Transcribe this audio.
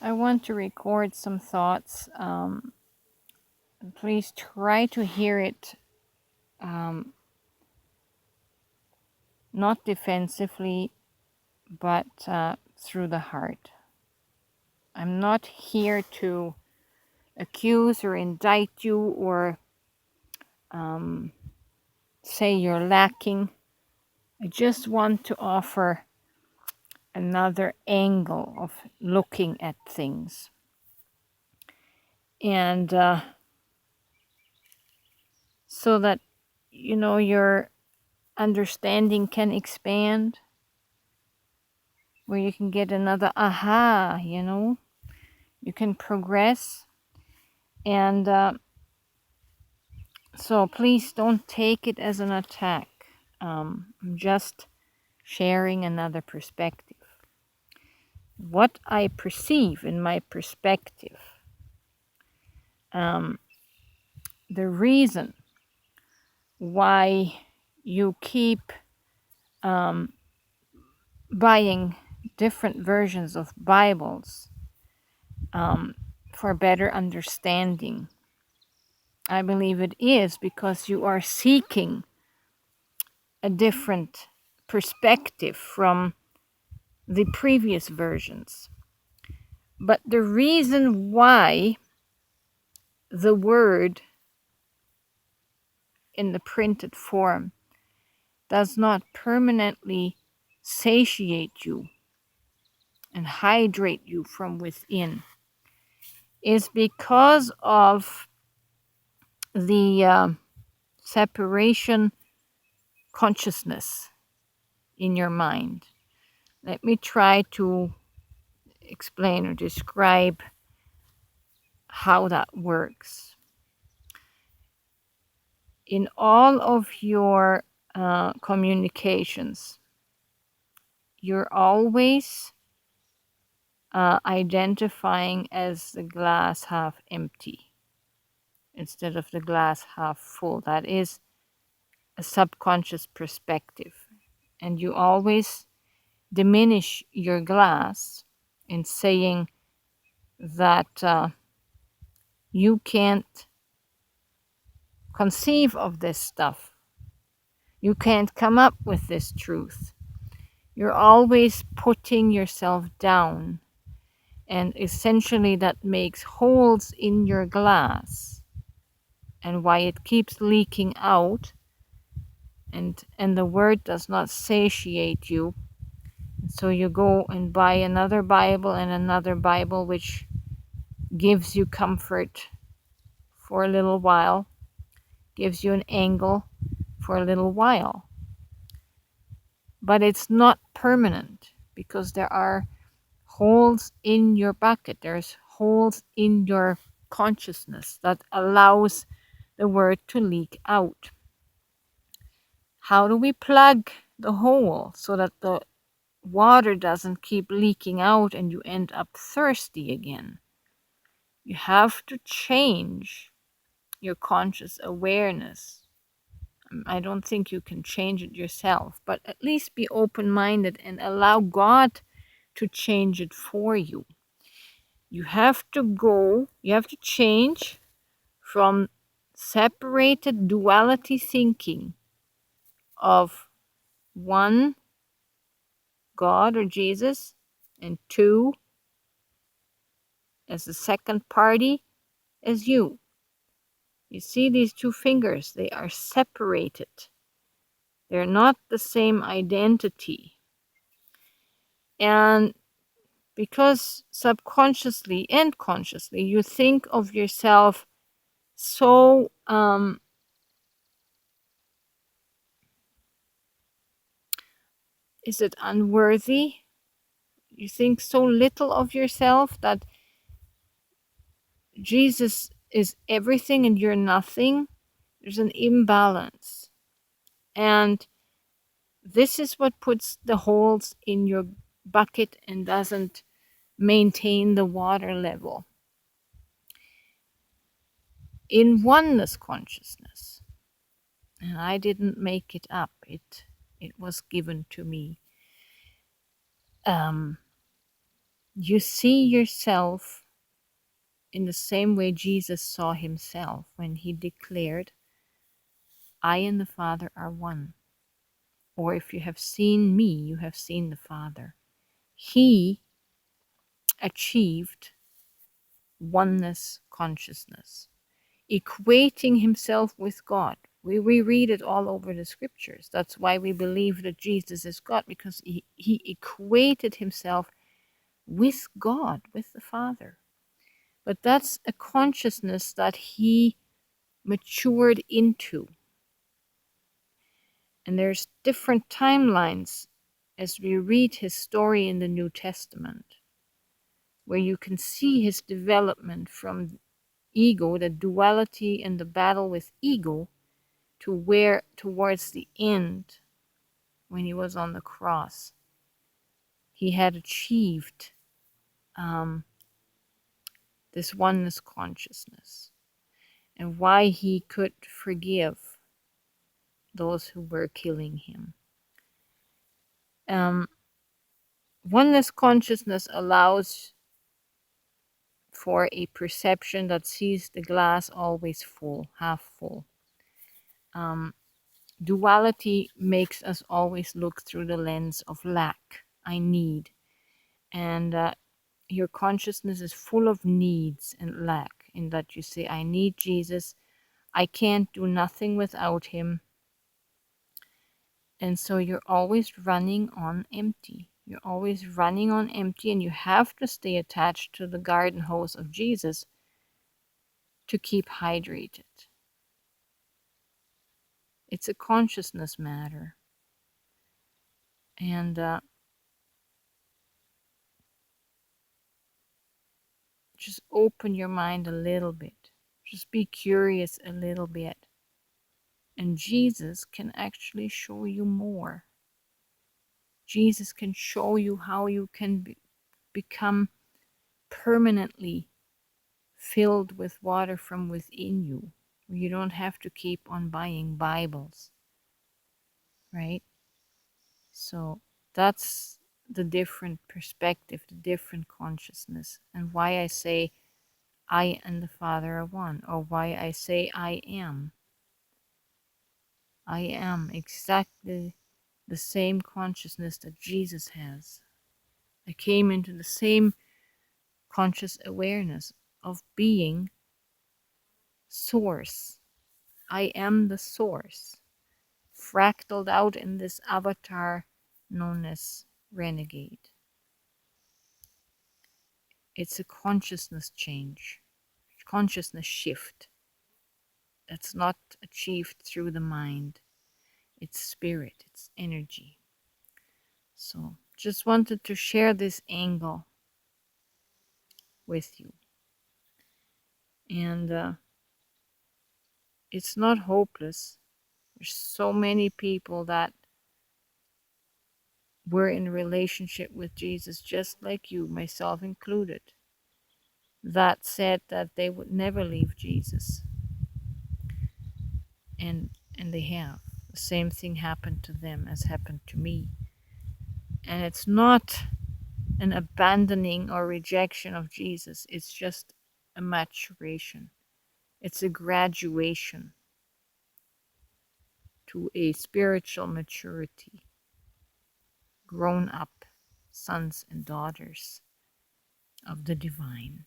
I want to record some thoughts. Please try to hear it um, not defensively, but through the heart. I'm not here to accuse or indict you or um, say you're lacking. I just want to offer another angle of looking at things. And so that, your understanding can expand, where you can get another aha, you can progress. And so please don't take it as an attack. I'm just sharing another perspective. What I perceive in my perspective, um, the reason why you keep um, buying different versions of Bibles for better understanding, I believe it is because you are seeking a different perspective from the previous versions. But the reason why the word in the printed form does not permanently satiate you and hydrate you from within is because of the separation consciousness in your mind. Let me try to explain or describe how that works. In all of your communications, you're always identifying as the glass half empty instead of the glass half full. That is a subconscious perspective. And you always diminish your glass in saying that you can't conceive of this stuff. You can't come up with this truth. You're always putting yourself down, and essentially that makes holes in your glass, and why it keeps leaking out, and the word does not satiate you. So you go and buy another Bible and another Bible, which gives you comfort for a little while, gives you an angle for a little while. But it's not permanent, because there are holes in your bucket. There's holes in your consciousness that allows the word to leak out. How do we plug the hole so that the water doesn't keep leaking out and you end up thirsty again? You have to change your conscious awareness. I don't think you can change it yourself, but at least be open-minded and allow God to change it for you. You have to change from separated duality thinking of one, God or Jesus, and two, as the second party, as you. You see these two fingers, they are separated. They're not the same identity. And because subconsciously and consciously you think of yourself so is it unworthy? You think so little of yourself that Jesus is everything and you're nothing. There's an imbalance. And this is what puts the holes in your bucket and doesn't maintain the water level. In oneness consciousness, and I didn't make it up, it was given to me. You see yourself in the same way Jesus saw himself when he declared, I and the Father are one. Or if you have seen me, you have seen the Father. He achieved oneness consciousness, equating himself with God. We read it all over the scriptures. That's why we believe that Jesus is God, because he equated himself with God, with the Father. But that's a consciousness that he matured into. And there's different timelines as we read his story in the New Testament, where you can see his development from ego, the duality and the battle with ego, to where towards the end, when he was on the cross, he had achieved this oneness consciousness, and why he could forgive those who were killing him. Oneness consciousness allows for a perception that sees the glass always full, half full. Duality makes us always look through the lens of lack. I need. And your consciousness is full of needs and lack, in that you say, I need Jesus. I can't do nothing without him. And so you're always running on empty. You're always running on empty, and you have to stay attached to the garden hose of Jesus to keep hydrated. It's a consciousness matter. And just open your mind a little bit. Just be curious a little bit. And Jesus can actually show you more. Jesus can show you how you can become permanently filled with water from within you. You don't have to keep on buying Bibles, right? So that's the different perspective, the different consciousness, and why I say I and the Father are one, or why I say I am. I am exactly the same consciousness that Jesus has. I came into the same conscious awareness of being source. I am the source, fractaled out in this avatar known as renegade. It's a consciousness change, consciousness shift that's not achieved through the mind. It's spirit, it's energy. So just wanted to share this angle with you. And it's not hopeless. There's so many people that were in a relationship with Jesus, just like you, myself included, that said that they would never leave Jesus. And they have. The same thing happened to them as happened to me. And it's not an abandoning or rejection of Jesus. It's just a maturation. It's a graduation to a spiritual maturity. Grown up sons and daughters of the divine.